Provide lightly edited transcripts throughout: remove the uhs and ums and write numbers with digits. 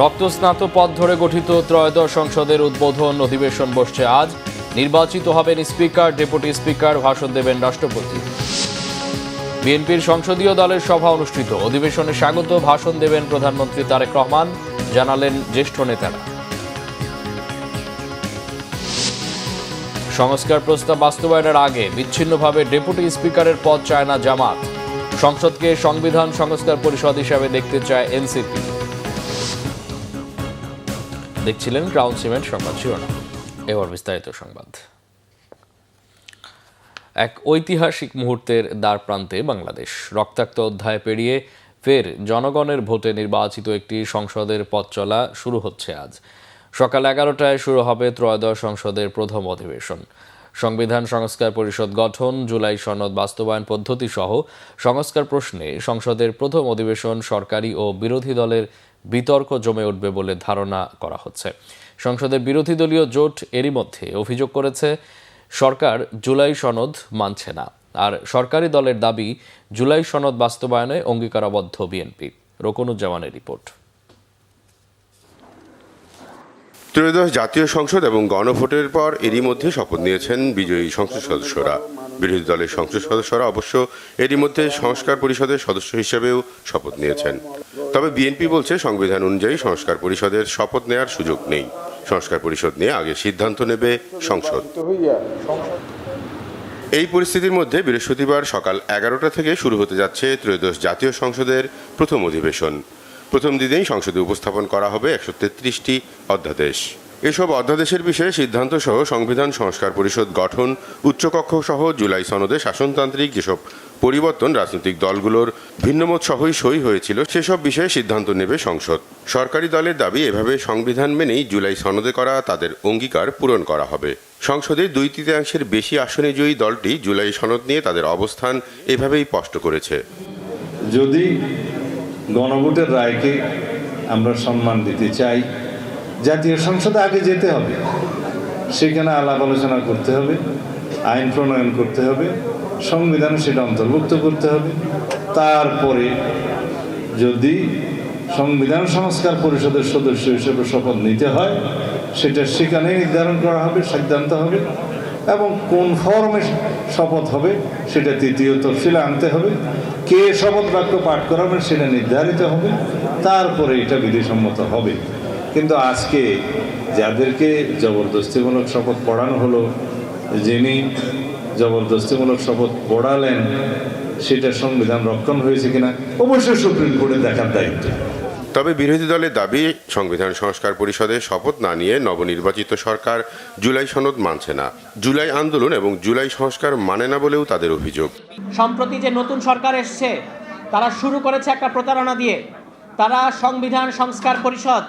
রক্তস্নাত পথ ধরে গঠিত ত্রয়োদশ সংসদের উদ্বোধন অধিবেশন বসছে আজ। নির্বাচিত হবেন স্পিকার, ডেপুটি স্পিকার, ভাষণ দেবেন রাষ্ট্রপতি। বিএনপির সংসদীয় দলের সভা অনুষ্ঠিত। অধিবেশনে স্বাগত ভাষণ দেবেন প্রধানমন্ত্রী তারেক রহমান, জানালেন জ্যেষ্ঠ নেতারা। সংস্কার প্রস্তাব বাস্তবায়নের আগে বিচ্ছিন্নভাবে ডেপুটি স্পিকারের পদ চায় না জামাত। সংসদকে সংবিধান সংস্কার পরিষদ হিসাবে দেখতে চায় এনসিপি। দেখছিলেন ক্রাউন সিমেন্ট সংবাদ শিরোনাম। এবার বিস্তারিত সংবাদ। এক ঐতিহাসিক মুহূর্তের দ্বারপ্রান্তে বাংলাদেশ। রক্তাক্ত অধ্যায় পেরিয়ে ফের জনগণের ভোটে নির্বাচিত একটি সংসদের পথ চলা শুরু হচ্ছে আজ। সকাল 11টায় শুরু হবে ত্রয়োদশ সংসদের প্রথম অধিবেশন। সংবিধান সংস্কার পরিষদ গঠন, জুলাই সনদ বাস্তবায়ন পদ্ধতি সহ সংস্কার প্রশ্নে সংসদের প্রথম অধিবেশন সরকারি ও বিরোধী দলের বিতর্ক জমে উঠবে বলে ধারণা করা হচ্ছে। সংসদের বিরোধী দলীয় জোট এরই মধ্যে অভিযোগ করেছে সরকার জুলাই সনদ মানছে না, আর সরকারি দলের দাবি জুলাই সনদ বাস্তবায়নে অঙ্গীকারাবদ্ধ বিএনপি। রোকনুজ্জামানের রিপোর্ট। ত্রয়োদশ জাতীয় সংসদ এবং গণভোটের পর এরই মধ্যে শপথ নিয়েছেন বিজয়ী সংসদ সদস্যরা। বিরোধী দলের সংসদ সদস্যরা অবশ্য এরই মধ্যে সংস্কার পরিষদের সদস্য হিসেবেও শপথ নিয়েছেন। তবে বিএনপি বলছে সংবিধান অনুযায়ী সংস্কার পরিষদের শপথ নেওয়ার সুযোগ নেই। সংস্কার পরিষদ নিয়ে আগে সিদ্ধান্ত নেবে সংসদ। এই পরিস্থিতির মধ্যে বৃহস্পতিবার সকাল 11টা থেকে শুরু হতে যাচ্ছে ত্রয়োদশ জাতীয় সংসদের প্রথম অধিবেশন। প্রথম দিনেই সংসদে উপস্থাপন করা হবে 133টি অধ্যাদেশ। এসব অধ্যাদেশের বিষয়ে সিদ্ধান্ত সহ সংবিধান সংস্কার পরিষদ গঠন, উচ্চকক্ষ সহ জুলাই সনদে শাসনতান্ত্রিক যেসব পরিবর্তন রাজনৈতিক দলগুলোর ভিন্নমত সহই সই হয়েছিল সেসব বিষয়ে সিদ্ধান্ত নেবে সংসদ। সরকারি দলের দাবি এভাবে সংবিধান মেনেই জুলাই সনদে করা তাদের অঙ্গীকার পূরণ করা হবে। সংসদে 2/3 বেশি আসনে জয়ী দলটি জুলাই সনদ নিয়ে তাদের অবস্থান এভাবেই স্পষ্ট করেছে। যদি গণভোটের রায়কে আমরা সম্মান দিতে চাই, জাতীয় সংসদে আগে যেতে হবে, সেখানে আলাপ আলোচনা করতে হবে, আইন প্রণয়ন করতে হবে, সংবিধানে সেটা অন্তর্ভুক্ত করতে হবে। তারপরে যদি সংবিধান সংস্কার পরিষদের সদস্য হিসেবে শপথ নিতে হয়, সেটা সেখানেই নির্ধারণ করা হবে, সিদ্ধান্ত হবে, এবং কোন ফর্মে শপথ হবে সেটা তৃতীয় তফসিলে আনতে হবে। কে শপথ বাক্য পাঠ করাবে সেটা নির্ধারিত হবে, তারপরে এটা বিধিসম্মত হবে। কিন্তু আজকে যাদেরকে জবরদস্তিমূলক শপথ পড়ানো হলো, যিনি জবরদস্তিমূলক শপথ পড়ালেন, সেটা সংবিধান রক্ষণ হয়েছে কিনা অবশ্যই সুপ্রিম কোর্টের দেখার দায়িত্ব। তবে বিরোধী দলের দাবি সংবিধান সংস্কার পরিষদে শপথ না নিয়ে নবনির্বাচিত সরকার জুলাই সনদ মানছে না। জুলাই আন্দোলন এবং জুলাই সংস্কার মানে না বলেও তাদের অভিযোগ। সম্প্রতি যে নতুন সরকার এসছে, তারা শুরু করেছে একটা প্রতারণা দিয়ে। তারা সংবিধান সংস্কার পরিষদ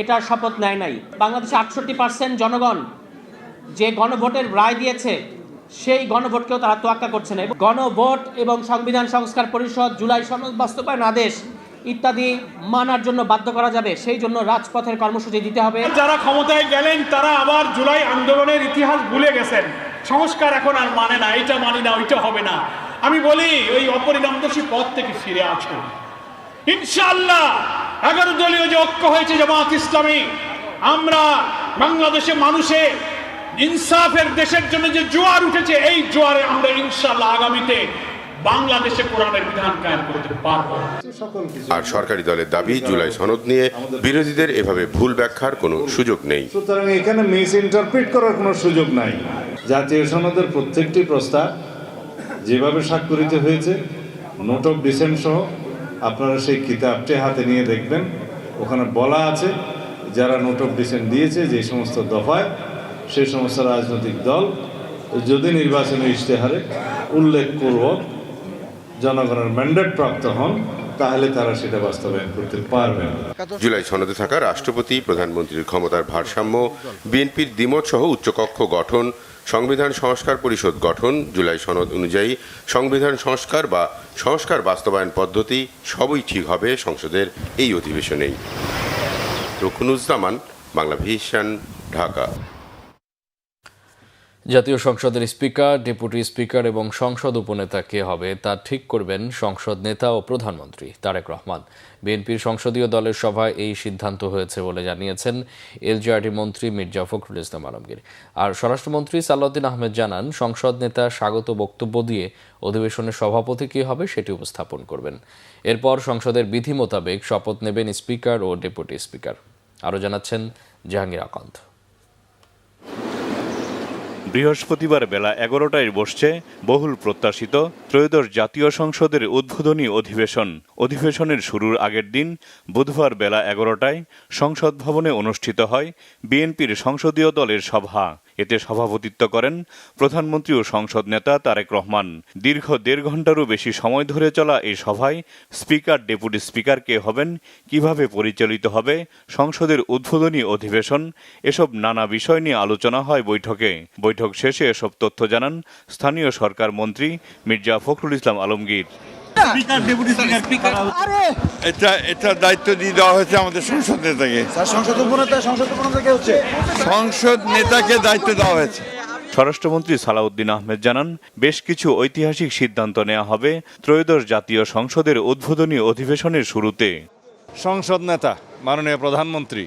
এটার শপথ নেয় নাই। বাংলাদেশে 68% জনগণ যে গণভোটের রায় দিয়েছে, সেই গণভোটকেও তারা তোয়াক্কা করছে না। গণভোট এবং সংবিধান সংস্কার পরিষদ, জুলাই সনদ বাস্তবায়ন আদেশ ইত্যাদি মানার জন্য বাধ্য করা যাবে, সেই জন্য রাজপথের কর্মসূচি দিতে হবে। যারা ক্ষমতায় গেলেন তারা আবার জুলাই আন্দোলনের ইতিহাস ভুলে গেছেন। সংস্কার এখন আর মানে না, এটা মানি না, ওইটা হবে না। আমি বলি ওই অপরিণামদর্শী পথ থেকে ফিরে আসুন ইনশাআল্লাহ। 11 দলীয় যে ঐক্য হয়েছে জামাত ইসলামী, আমরা বাংলাদেশে মানুষের ইনসাফের দেশের জন্য যে জোয়ার উঠেছে, এই জোয়ারে আমরা ইনশাআল্লাহ আগামীতে বাংলাদেশে কোরআনের বিধান কায়েম করতে পারবো। আর সরকারি দলের দাবি জুলাই সনদ নিয়ে বিরোধীদের এভাবে ভুল ব্যাখ্যার কোনো সুযোগ নেই। সুতরাং এখানে মিস ইন্টারপ্রিট করার কোনো সুযোগ নাই। জাতীয় সনদের প্রত্যেকটি প্রস্তাব যেভাবে স্বাক্ষরিত হয়েছে, নোট অফ ডিসেন্ট সহ, আপনারা সেই কিতাবটি হাতে নিয়ে দেখবেন। ওখানে বলা আছে যারা নোট অফ ডিসেন্ট দিয়েছে যে সমস্ত দফায়, সেই সমস্ত রাজনৈতিক দল যদি নির্বাচনী ইশতেহারে উল্লেখপূর্বক জনগণের ম্যান্ডেট প্রাপ্ত হন, তাহলে তারা সেটা বাস্তবায়ন করতে পারবেন। জুলাই সনদে থাকা রাষ্ট্রপতি, প্রধানমন্ত্রীর ক্ষমতার ভারসাম্য, বিএনপির দ্বিমত সহ উচ্চকক্ষ গঠন, সংবিধান সংস্কার পরিষদ গঠন, জুলাই সনদ অনুযায়ী সংবিধান সংস্কার বা সংস্কার বাস্তবায়ন পদ্ধতি সবই ঠিক হবে সংসদের এই অধিবেশনেই। রোকনুজ্জামান, বাংলা ভিশন, ঢাকা। জাতীয় সংসদের স্পিকার, ডেপুটি স্পিকার এবং সংসদ উপনেতা কে হবে তা ঠিক করবেন সংসদ নেতা ও প্রধানমন্ত্রী তারেক রহমান। বিএনপির সংসদীয় দলের সভায় এই সিদ্ধান্ত হয়েছে বলে জানিয়েছেন এলজিআরডি মন্ত্রী মির্জা ফখরুল ইসলাম আলমগীর। আর স্বরাষ্ট্রমন্ত্রী সালাউদ্দিন আহমেদ জানান, সংসদ নেতা স্বাগত বক্তব্য দিয়ে অধিবেশনের সভাপতি কে হবে সেটি উপস্থাপন করবেন। এরপর সংসদের বিধি মোতাবেক শপথ নেবেন স্পিকার ও ডেপুটি স্পিকার। আরও জানাচ্ছেন জাহাঙ্গীর আকান্ত। বৃহস্পতিবার বেলা 11টায় বসছে বহুল প্রত্যাশিত ত্রয়োদশ জাতীয় সংসদের উদ্বোধনী অধিবেশন। অধিবেশনের শুরুর আগের দিন বুধবার বেলা 11টায় সংসদ ভবনে অনুষ্ঠিত হয় বিএনপির সংসদীয় দলের সভা। এতে সভাপতিত্ব করেন প্রধানমন্ত্রী ও সংসদ নেতা তারেক রহমান। দীর্ঘ 1.5 ঘণ্টারও বেশি সময় ধরে চলা এই সভায় স্পিকার, ডেপুটি স্পিকার কে হবেন, কিভাবে পরিচালিত হবে সংসদের উদ্বোধনী অধিবেশন, এসব নানা বিষয় নিয়ে আলোচনা হয় বৈঠকে। বৈঠক শেষে এসব তথ্য জানান স্থানীয় সরকার মন্ত্রী মির্জা ফখরুল ইসলাম আলমগীর। এটা দায়িত্ব দিয়ে দেওয়া হয়েছে আমাদের সংসদ নেতাকে। সংসদ নেতাকে দায়িত্ব দেওয়া হয়েছে। স্বরাষ্ট্রমন্ত্রী সালাউদ্দিন আহমেদ জানান, বেশ কিছু ঐতিহাসিক সিদ্ধান্ত নেওয়া হবে ত্রয়োদশ জাতীয় সংসদের উদ্বোধনী অধিবেশনের শুরুতে। সংসদ নেতা মাননীয় প্রধানমন্ত্রী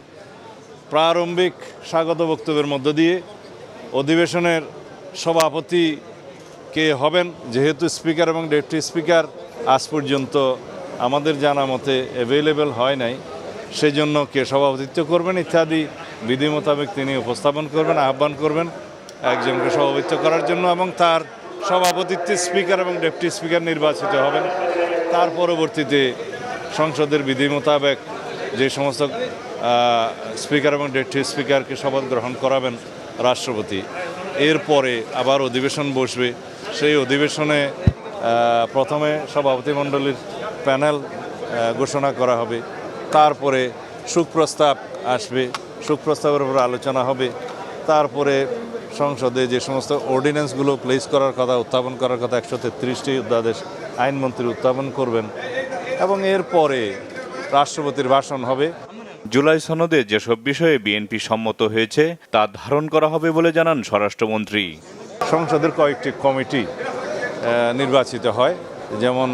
প্রারম্ভিক স্বাগত বক্তব্যের মধ্য দিয়ে অধিবেশনের সভাপতি কে হবেন, যেহেতু স্পিকার এবং ডেপুটি স্পিকার আজ পর্যন্ত আমাদের জানা মতে অ্যাভেলেবেল হয় নাই, সেজন্য কে সভাপতিত্ব করবেন ইত্যাদি বিধি মোতাবেক তিনি উপস্থাপন করবেন, আহ্বান করবেন একজনকে সভাপতিত্ব করার জন্য, এবং তার সভাপতিত্বে স্পিকার এবং ডেপুটি স্পিকার নির্বাচিত হবেন। তার পরবর্তীতে সংসদের বিধি মোতাবেক যে সমস্ত স্পিকার এবং ডেপুটি স্পিকারকে শপথ গ্রহণ করাবেন রাষ্ট্রপতি। এরপরে আবার অধিবেশন বসবে। সেই অধিবেশনে প্রথমে সভাপতিমণ্ডলীর প্যানেল ঘোষণা করা হবে, তারপরে সুপ্রস্তাব আসবে, সুপ্রস্তাবের উপর আলোচনা হবে, তারপরে সংসদে যে সমস্ত অর্ডিন্যান্সগুলো প্লেস করার কথা, উত্থাপন করার কথা 133টি অধ্যাদেশ আইনমন্ত্রী উত্থাপন করবেন, এবং এরপরে রাষ্ট্রপতির ভাষণ হবে। জুলাই সনদে যেসব বিষয়ে বিএনপি সম্মত হয়েছে তা ধারণ করা হবে বলে জানান স্বরাষ্ট্রমন্ত্রী। সংসদের কয়েকটি কমিটি নির্বাচিত হয়, যেমন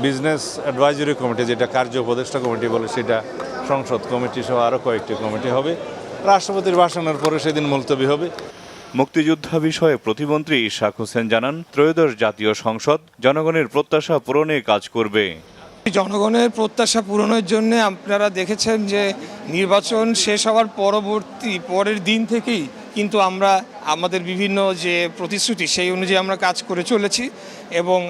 বিজনেস অ্যাডভাইজরি কমিটি, যেটা কার্য উপদেষ্টা কমিটি বলে, সেটা সংসদ কমিটি সহ আরও কয়েকটি কমিটি হবে। রাষ্ট্রপতির ভাষণের পরে সেদিন মুলতবি হবে। মুক্তিযোদ্ধা বিষয়ে প্রতিমন্ত্রী ইশাক হোসেন জানান, ত্রয়োদশ জাতীয় সংসদ জনগণের প্রত্যাশা পূরণে কাজ করবে। জনগণের প্রত্যাশা পূরণের জন্য আপনারা দেখেছেন যে নির্বাচন শেষ হওয়ার পরের দিন থেকেই কিন্তু আমরা আমাদের বিভিন্ন যে প্রতিশ্রুতি সেই অনুযায়ী আমরা কাজ করে চলেছি, এবং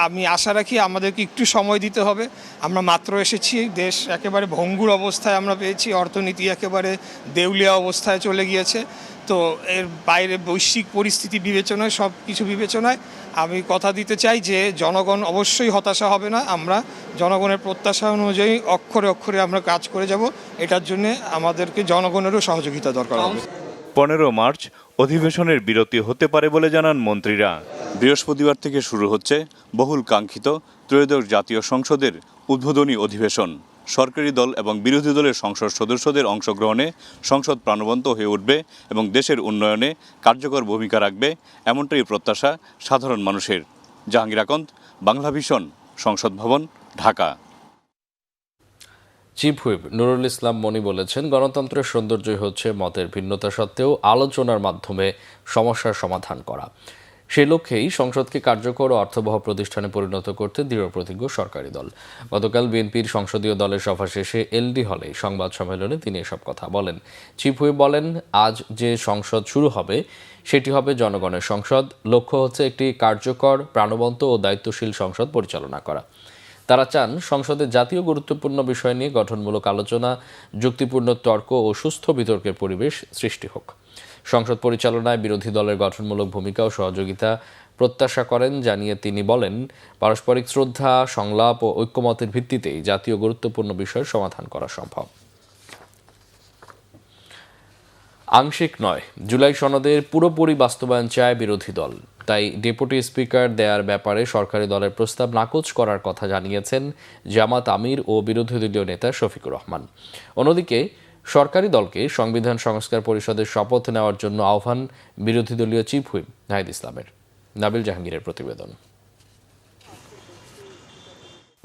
আমি আশা রাখি আমাদেরকে একটু সময় দিতে হবে। আমরা মাত্র এসেছি, দেশ একেবারে ভঙ্গুর অবস্থায় আমরা পেয়েছি, অর্থনীতি একেবারে দেউলিয়া অবস্থায় চলে গিয়েছে। তো এর বাইরে বৈশ্বিক পরিস্থিতি বিবেচনায়, সব কিছু বিবেচনায় আমি কথা দিতে চাই যে জনগণ অবশ্যই হতাশা হবে না। আমরা জনগণের প্রত্যাশা অনুযায়ী অক্ষরে অক্ষরে আমরা কাজ করে যাব। এটার জন্য আমাদেরকে জনগণেরও সহযোগিতা দরকার হবে। 15 মার্চ অধিবেশনের বিরতি হতে পারে বলে জানান মন্ত্রীরা। বৃহস্পতিবার থেকে শুরু হচ্ছে বহুল কাঙ্ক্ষিত ত্রয়োদশ জাতীয় সংসদের উদ্বোধনী অধিবেশন। সরকারি দল এবং বিরোধী দলের সংসদ সদস্যদের অংশগ্রহণে সংসদ প্রাণবন্ত হয়ে উঠবে এবং দেশের উন্নয়নে কার্যকর ভূমিকা রাখবে, এমনটাই প্রত্যাশা সাধারণ মানুষের। জাহাঙ্গীর আকান্ত, বাংলাভিশন, সংসদ ভবন, ঢাকা। চিফ হুইপ নুরুল ইসলাম মনি বলেছেন, গণতন্ত্রের সৌন্দর্যই হচ্ছে মতের ভিন্নতা সত্ত্বেও আলোচনার মাধ্যমে সমস্যার সমাধান করা। সেই লক্ষ্যেই সংসদকে কার্যকর ও অর্থবহ প্রতিষ্ঠানে পরিণত করতে দৃঢ়প্রতিজ্ঞ সরকারি দল। গতকাল বিএনপির সংসদীয় দলের সভা শেষে এলডি হলে সংবাদ সম্মেলনে তিনি এসব কথা বলেন। চিফ হুইপ বলেন, আজ যে সংসদ শুরু হবে সেটি হবে জনগণের সংসদ। লক্ষ্য হচ্ছে একটি কার্যকর, প্রাণবন্ত ও দায়িত্বশীল সংসদ পরিচালনা করা। তারা চান সংসদে জাতীয় গুরুত্বপূর্ণ বিষয় নিয়ে গঠনমূলক আলোচনা, যুক্তিপূর্ণ তর্ক ও সুস্থ বিতর্কের পরিবেশ সৃষ্টি হোক। সংসদ পরিচালনায় বিরোধী দলের গঠনমূলক ভূমিকা ও সহযোগিতা প্রত্যাশা করেন জানিয়ে তিনি বলেন, পারস্পরিক শ্রদ্ধা, সংলাপ ও ঐক্যমতের ভিত্তিতেই জাতীয় গুরুত্বপূর্ণ বিষয়ের সমাধান করা সম্ভব। আংশিক নয়, জুলাই সনদের পুরোপুরি বাস্তবায়ন চায় বিরোধী দল। তাই ডেপুটি স্পিকার দেয়ার ব্যাপারে সরকারি দলের প্রস্তাব নাকচ করার কথা জানিয়েছেন জামাত আমির ও বিরোধী দলীয় নেতা শফিকুর রহমান। অন্যদিকে সরকারি দলকে সংবিধান সংস্কার পরিষদের শপথ নেওয়ার জন্য আহ্বান বিরোধী দলীয় চিফ হুইপ নাহিদ ইসলামের। নাবিল জাহাঙ্গীরের প্রতিবেদন।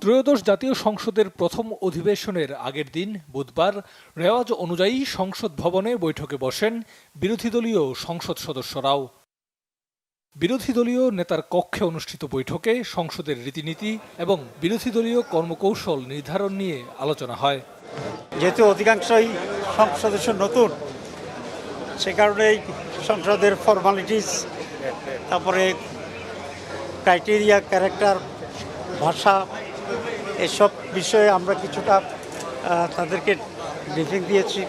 ত্রয়োদশ জাতীয় সংসদের প্রথম অধিবেশনের আগের দিন বুধবার রেওয়াজ অনুযায়ী সংসদ ভবনে বৈঠকে বসেন বিরোধী দলীয় সংসদ সদস্যরাও। বিরোধী দলীয় নেতার কক্ষে অনুষ্ঠিত বৈঠকে সংসদের রীতিনীতি এবং বিরোধী দলীয় কর্মকৌশল নির্ধারণ নিয়ে আলোচনা হয়। যেহেতু অধিকাংশই সদস্য নতুন, সে কারণেই সংসদের ফর্মালিটিস, তারপরে ক্রাইটেরিয়া, ক্যারেক্টার, ভাষা, এসব বিষয়ে আমরা কিছুটা তাদেরকে ব্রিফিং দিয়েছি।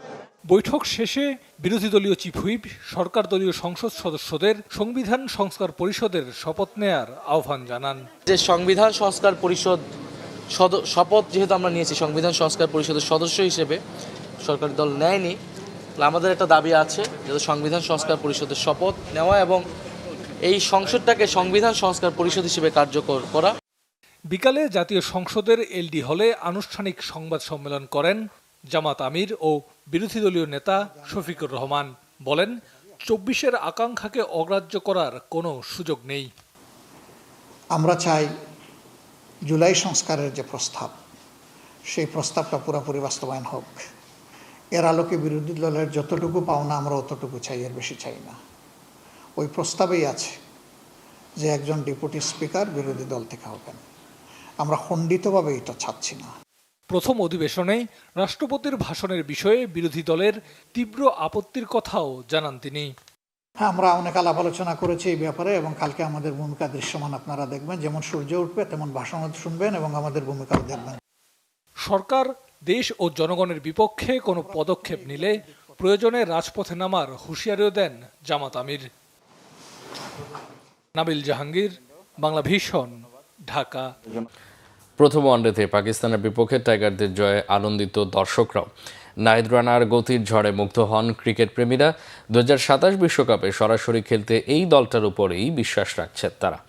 বৈঠক শেষে বিরোধী দলীয় চিফ হুইপ সরকার দলীয় সংসদ সদস্যদের সংবিধান সংস্কার পরিষদের শপথ নেয়ার আহ্বান জানান। যে সংবিধান সংস্কার পরিষদ শপথ যেহেতু আমরা নিয়েছি সংবিধান সংস্কার পরিষদের সদস্য হিসেবে, সরকারি দল নেয়নি, আমাদের একটা দাবি আছে যাতে সংবিধান সংস্কার পরিষদের শপথ নেওয়া এবং এই সংসদটাকে সংবিধান সংস্কার পরিষদ হিসেবে কার্যকর করা। বিকালে জাতীয় সংসদের এলডি হলে আনুষ্ঠানিক সংবাদ সম্মেলন করেন জামাত আমির ও বিরোধী দলীয় নেতা শফিকুর রহমান। বলেন, ২৪-এর আকাঙ্ক্ষাকে অগ্রাহ্য করার কোনো সুযোগ নেই। আমরা চাই জুলাই সংস্কারের যে প্রস্তাব, সেই প্রস্তাবটা পুরোপুরি বাস্তবায়ন হোক। এর আলোকে বিরোধী দলের যতটুকু পাওনা আমরা অতটুকু চাই, এর বেশি চাই না। ওই প্রস্তাবেই আছে যে একজন ডেপুটি স্পিকার বিরোধী দল থেকে হবেন। আমরা খণ্ডিতভাবে এটা চাচ্ছি না। প্রথম অধিবেশনে রাষ্ট্রপতির ভাষণের বিষয়ে বিরোধী দলের তীব্র আপত্তির কথাও জানান তিনি। হ্যাঁ, আমরা অনেক আলাপ আলোচনা করেছি এই ব্যাপারে এবং কালকে আমাদের ভূমিকা দৃশ্যমান আপনারা দেখবেন। যেমন সূর্য উঠবে তেমন ভাষণ শুনবেন এবং আমাদের ভূমিকাও দেখবেন। সরকার দেশ ও জনগণের বিপক্ষে কোনো পদক্ষেপ নিলে প্রয়োজনে রাজপথে নামার হুঁশিয়ারিও দেন জামাত আমির। নাবিল জাহাঙ্গীর, বাংলা ভিশন, ঢাকা। প্রথম ওয়ানডেতে পাকিস্তানের বিপক্ষে টাইগারদের জয়ে আনন্দিত দর্শকরাও। নাহিদ রানার গতির ঝড়ে মুগ্ধ হন ক্রিকেট প্রেমীরা। 2027 বিশ্বকাপে সরাসরি খেলতে এই দলটার উপরেই বিশ্বাস রাখছেন তারা।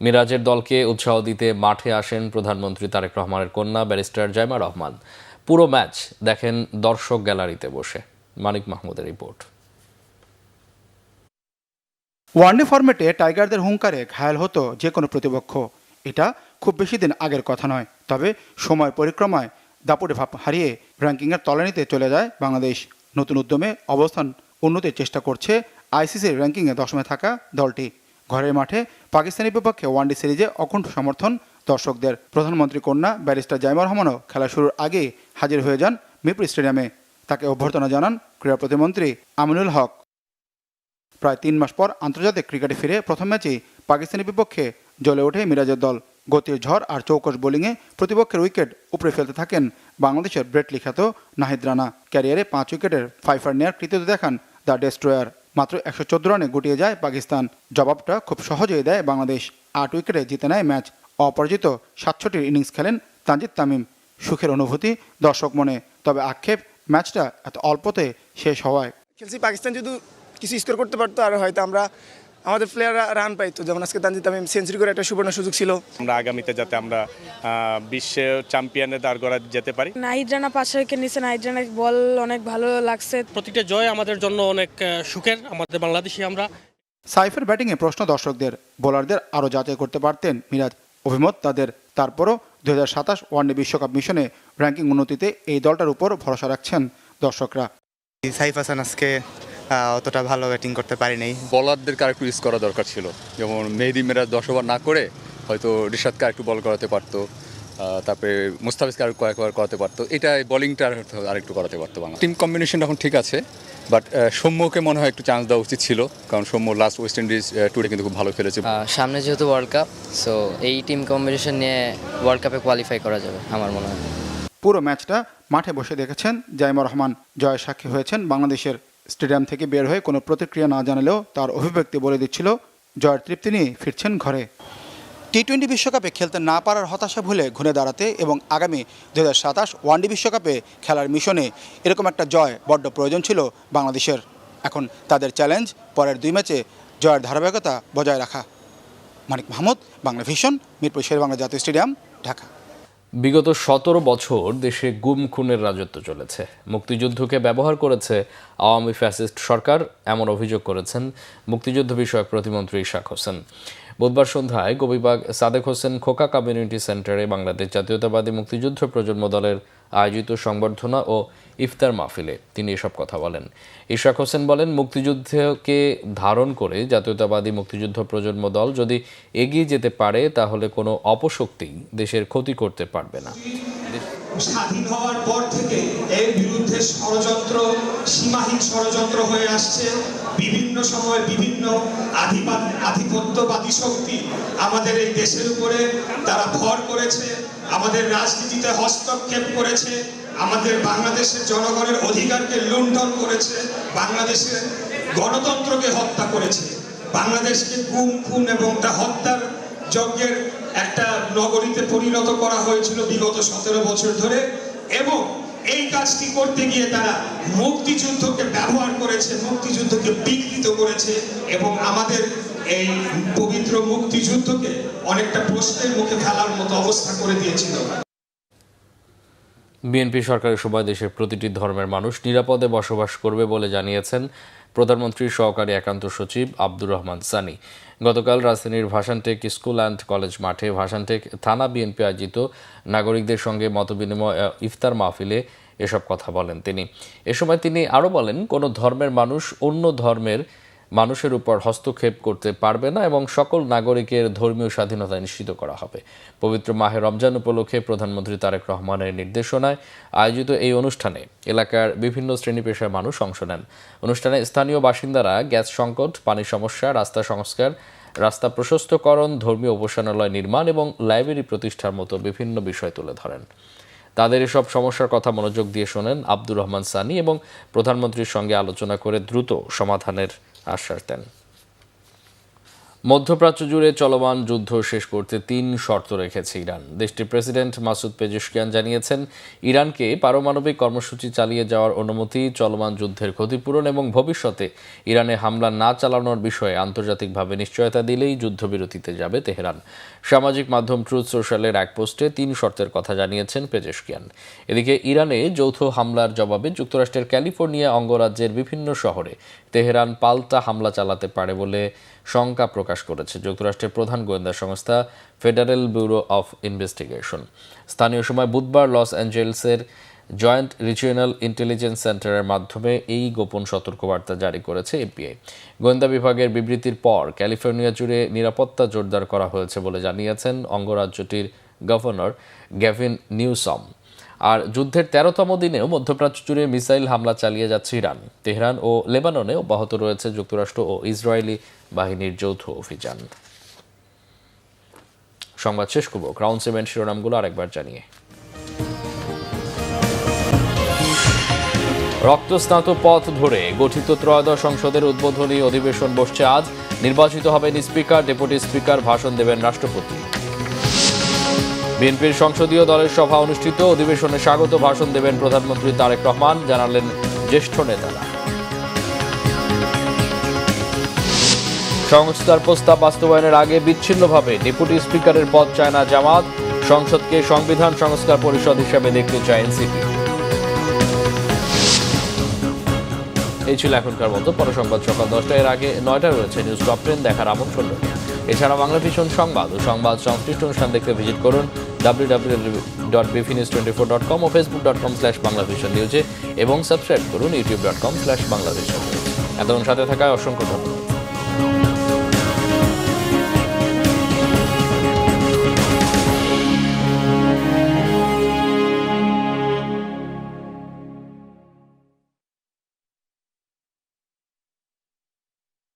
মিরাজের দলকে উৎসাহ দিতে মাঠে আসেন প্রধানমন্ত্রী তারেক রহমানের কন্যা ব্যারিস্টার জাইমা রহমান। পুরো ম্যাচ দেখেন দর্শক গ্যালারিতে বসে। মানিক মাহমুদের রিপোর্ট। ওয়ানডে ফরম্যাটে টাইগারদের হুঙ্কারে ঘায়াল হতো যে কোনো প্রতিপক্ষ। এটা খুব বেশি দিন আগের কথা নয়। তবে সময় পরিক্রমায় দাপটে ভাব হারিয়ে র্যাঙ্কিংয়ের তলানিতে চলে যায় বাংলাদেশ। নতুন উদ্যমে অবস্থান উন্নতির চেষ্টা করছে আইসিসির র্যাঙ্কিংয়ে 10মে থাকা দলটি। ঘরের মাঠে পাকিস্তানের বিপক্ষে ওয়ানডে সিরিজে অকুণ্ঠ সমর্থন দর্শকদের। প্রধানমন্ত্রী কন্যা ব্যারিস্টার জাইমা রহমানও খেলা শুরুর আগে হাজির হয়ে যান মিরপুর স্টেডিয়ামে। তাকে অভ্যর্থনা জানান ক্রীড়া প্রতিমন্ত্রী আমিনুল হক। প্রায় 3 মাস পর আন্তর্জাতিক ক্রিকেটে ফিরে প্রথম ম্যাচেই পাকিস্তানের বিপক্ষে জ্বলে ওঠে মিরাজের দল। গতির ঝড় আর চৌকস বোলিংয়ে প্রতিপক্ষের উইকেট উপড়ে ফেলতে থাকেন বাংলাদেশের ব্রেটলি খ্যাত নাহিদ রানা। ক্যারিয়ারে 5 উইকেটের ফাইফার নেয়ার কৃতিত্ব দেখান দ্য ডেস্ট্রয়ার। মাত্র 114 রানে গুটিয়ে যায় পাকিস্তান। জবাবটা খুব সহজেই দেয় বাংলাদেশ। 8 উইকেটে জিতে নেয় ম্যাচ। অপরাজিত 67 ইনিংস খেলেন তানজিদ তামিম। সুখের অনুভূতি দর্শক মনে। তবে আক্ষেপ ম্যাচটা এত অল্পতে শেষ হওয়ায়। খেলছি পাকিস্তান যদি কিছু স্কোর করতে পারতো আর হয়তো আমাদের প্লেয়াররা রান পাইতো। যেমন আজকে তানজিদ তামিম সেঞ্চুরি করে একটা সুবর্ণ সুযোগ ছিল। আমরা আগামীতে যাতে আমরা বিশ্বে চ্যাম্পিয়নে দাঁড় করা যেতে পারি। নাহিদ রানা 5 উইকেট নিচে। নাহিদ রানার বল অনেক ভালো লাগছে। প্রতিটা জয় আমাদের জন্য অনেক সুখের, আমাদের বাংলাদেশি আমরা। সাইফের ব্যাটিংয়ে প্রশ্ন দর্শকদের। বোলারদের আরও যাচাই করতে পারতেন মিরাজ। অভিমত তাদের। তারপরও 2027 ওয়ানডে বিশ্বকাপ মিশনে র্যাঙ্কিং উন্নতিতে এই দলটার উপর ভরসা রাখছেন দর্শকরা। সাইফ হাসান আজকে অতটা ভালো ব্যাটিং করতে পারিনি। বলারদেরকে আরেকটু ইউজ করা দরকার ছিল। যেমন মেহেদি মিরাজ 10 ওভার না করে হয়তো রিশাদকে আরেকটু বল করাতে পারতো, তারপরে মুস্তাফিজকে আরো কয়েকবার করাতে পারতো। এটা বোলিংটা আরেকটু করাতে পারতো বাংলা। টিম কম্বিনেশন এখন ঠিক আছে, বাট সৌম্যকে মনে হয় একটু চান্স দেওয়া উচিত ছিল, কারণ সৌম্য লাস্ট ওয়েস্ট ইন্ডিজ টুরে কিন্তু খুব ভালো খেলেছে। সামনে যেহেতু ওয়ার্ল্ড কাপ, সো এই টিম কম্বিনেশন নিয়ে ওয়ার্ল্ড কাপে কোয়ালিফাই করা যাবে আমার মনে হয়। পুরো ম্যাচটা মাঠে বসে দেখেছেন জাইমা রহমান। জয়ের সাক্ষী হয়েছেন বাংলাদেশের। স্টেডিয়াম থেকে বের হয়ে কোনো প্রতিক্রিয়া না জানালেও তার অভিব্যক্তি বলে দিচ্ছিল জয়ের তৃপ্তি নিয়ে ফিরছেন ঘরে। টি-20 বিশ্বকাপে খেলতে না পারার হতাশা ভুলে ঘুরে দাঁড়াতে এবং আগামী 2027 ওয়ানডে বিশ্বকাপে খেলার মিশনে এরকম একটা জয় বড্ড প্রয়োজন ছিল বাংলাদেশের। এখন তাদের চ্যালেঞ্জ পরের 2 ম্যাচে জয়ের ধারাবাহিকতা বজায় রাখা। মানিক মাহমুদ, বাংলা ভিশন, মিরপুর শেরেবাংলা জাতীয় স্টেডিয়াম, ঢাকা। বিগত 17 বছর দেশে গুম খুনের রাজত্ব চলেছে। মুক্তিযুদ্ধকে ব্যবহার করেছে আওয়ামী ফ্যাসিস্ট সরকার, এমন অভিযোগ করেছেন মুক্তিযুদ্ধ বিষয়ক প্রতিমন্ত্রী ইশাক হোসেন। বুধবার সন্ধ্যায় গোবিবাগ সাদেক হোসেন খোকা কমিউনিটি সেন্টারে বাংলাদেশ জাতীয়তাবাদী মুক্তিযুদ্ধ প্রজন্ম দলের আয়োজিত সংবর্ধনা ও ইফতার মাহফিলে তিনি এসব কথা বলেন। ইশাক হোসেন বলেন, মুক্তিযুদ্ধকে ধারণ করে জাতীয়তাবাদী মুক্তিযুদ্ধ প্রজন্ম দল যদি এগিয়ে যেতে পারে তাহলে কোনো অপশক্তি দেশের ক্ষতি করতে পারবে না। স্বাধীন হওয়ার পর থেকে এর বিরুদ্ধে ষড়যন্ত্র, সীমাহীন ষড়যন্ত্র হয়ে আসছে। বিভিন্ন সময় বিভিন্ন আধিপত্যবাদী শক্তি আমাদের এই দেশের উপরে তারা ভর করেছে, আমাদের রাজনীতিতে হস্তক্ষেপ করেছে, আমাদের বাংলাদেশের জনগণের অধিকারকে লুণ্ঠন করেছে, বাংলাদেশের গণতন্ত্রকে হত্যা করেছে, বাংলাদেশকে গুম খুন এবং হত্যার যজ্ঞের একটা নগরীতে পরিণত করা হয়েছিল বিগত 17 বছর ধরে। এবং এই কাজটি করতে গিয়ে তারা মুক্তিযুদ্ধকে ব্যবহার করেছে, মুক্তিযুদ্ধকে বিকৃত করেছে এবং আমাদের এই পবিত্র মুক্তিযুদ্ধকে অনেকটা প্রশ্নের মুখে ফেলার মতো অবস্থা করে দিয়েছিল। বিএনপি সরকারের সময় দেশের প্রতিটি ধর্মের মানুষ নিরাপদে বসবাস করবে বলে জানিয়েছেন প্রধানমন্ত্রীর সহকারী একান্ত সচিব আব্দুর রহমান সানি। গতকাল রাজধানীর ভাসানটেক স্কুল অ্যান্ড কলেজ মাঠে ভাসানটেক থানা বিএনপি আয়োজিত নাগরিকদের সঙ্গে মতবিনিময় ইফতার মাহফিলে এসব কথা বলেন তিনি। এ সময় তিনি আরও বলেন, কোনো ধর্মের মানুষ অন্য ধর্মের মানুষের উপর হস্তক্ষেপ করতে পারবে না এবং সকল নাগরিকের ধর্মীয় স্বাধীনতা নিশ্চিত করা হবে। পবিত্র মাহে রমজান উপলক্ষে প্রধানমন্ত্রী তারেক রহমানের নির্দেশনায় আয়োজিত এই অনুষ্ঠানে এলাকার বিভিন্ন শ্রেণী পেশার মানুষ অংশ নেন। অনুষ্ঠানে স্থানীয় বাসিন্দারা গ্যাস সংকট, পানি সমস্যা, রাস্তা সংস্কার, রাস্তা প্রশস্তকরণ, ধর্মীয় উপাসনালয় নির্মাণ এবং লাইব্রেরি প্রতিষ্ঠার মতো বিভিন্ন বিষয় তুলে ধরেন। তাদের এসব সমস্যার কথা মনোযোগ দিয়ে শোনেন আব্দুর রহমান সানি এবং প্রধানমন্ত্রীর সঙ্গে আলোচনা করে দ্রুত সমাধানের আশ্বাস দেন। মধ্যপ্রাচ্য জুড়ে চলমান যুদ্ধ শেষ করতে 3 শর্ত রেখেছে ইরান। দেশটির প্রেসিডেন্ট মাসুদ পেজেশকিয়ান জানিয়েছেন, ইরানকে পারমাণবিক কর্মসূচি চালিয়ে যাওয়ার অনুমতি, চলমান যুদ্ধের ক্ষতিপূরণ এবং ভবিষ্যতে ইরানে হামলা না চালানোর বিষয়ে আন্তর্জাতিকভাবে নিশ্চয়তা দিলেই যুদ্ধবিরতিতে যাবে তেহরান। সামাজিক মাধ্যম ট্রুথ সোশ্যালের এক পোস্টে 3 শর্তের কথা জানিয়েছেন পেজেশকিয়ান। এদিকে ইরানে যৌথ হামলার জবাবে যুক্তরাষ্ট্রের ক্যালিফোর্নিয়া অঙ্গরাজ্যের বিভিন্ন শহরে তেহরান পাল্টা হামলা চালাতে পারে বলে শঙ্কা প্রকাশ করেছে যুক্তরাষ্ট্রের প্রধান গোয়েন্দা সংস্থা ফেডারেল ব্যুরো অফ ইনভেস্টিগেশন। স্থানীয় সময় বুধবার লস অ্যাঞ্জেলেসের জয়েন্ট রিজিওনাল ইন্টেলিজেন্স সেন্টারের মাধ্যমে এই গোপন সতর্কবার্তা জারি করেছে এফবিআই। গোয়েন্দা বিভাগের বিবৃতির পর ক্যালিফোর্নিয়া জুড়ে নিরাপত্তা জোরদার করা হয়েছে বলে জানিয়েছেন অঙ্গরাজ্যটির গভর্নর গ্যাভিন নিউসম। আর যুদ্ধের 13তম দিনেও মধ্যপ্রাচ্য জুড়ে মিসাইল হামলা চালিয়ে যাচ্ছে ইরান। তেহরান ও লেবাননে অব্যাহত রয়েছে যুক্তরাষ্ট্র ও ইসরায়েলি বাহিনীর যৌথ অভিযান। সংবাদ শেষ করব ক্রাউন সিমেন্ট শিরোনামগুলো আরেকবার জানিয়ে। রক্তস্নাত পথ ধরে গঠিত ত্রয়োদশ সংসদের উদ্বোধনী অধিবেশন বসছে আজ। নির্বাচিত হবেন স্পিকার, ডেপুটি স্পিকার, ভাষণ দেবেন রাষ্ট্রপতি। বিএনপির সংসদীয় দলের সভা অনুষ্ঠিত, অধিবেশনে স্বাগত ভাষণ দেবেন প্রধানমন্ত্রী তারেক রহমান, জানালেন জ্যেষ্ঠ নেতারা। সংস্কার প্রস্তাব বাস্তবায়নের আগে বিচ্ছিন্নভাবে ডেপুটি স্পিকারের পদ চায় না জামাত, সংসদকে সংবিধান সংস্কার পরিষদ হিসেবে দেখতে চায় এনসিপি। এই ছিল এখনকার মতো। পরে সংবাদ সকাল 10টায়, এর আগে 9টায় রয়েছে নিউজ টপ 10 দেখার আমন্ত্রণ রইল। এছাড়া বাংলা ভিশন সংবাদ ও সংবাদ সংশ্লিষ্ট অনুষ্ঠান দেখতে ভিজিট করুন www.bvnews24.com ও facebook.com/banglavisionnews এবং সাবস্ক্রাইব করুন youtube.com/banglavisionnews। এতক্ষণ সাথে থাকায় অসংখ্য ধন্যবাদ।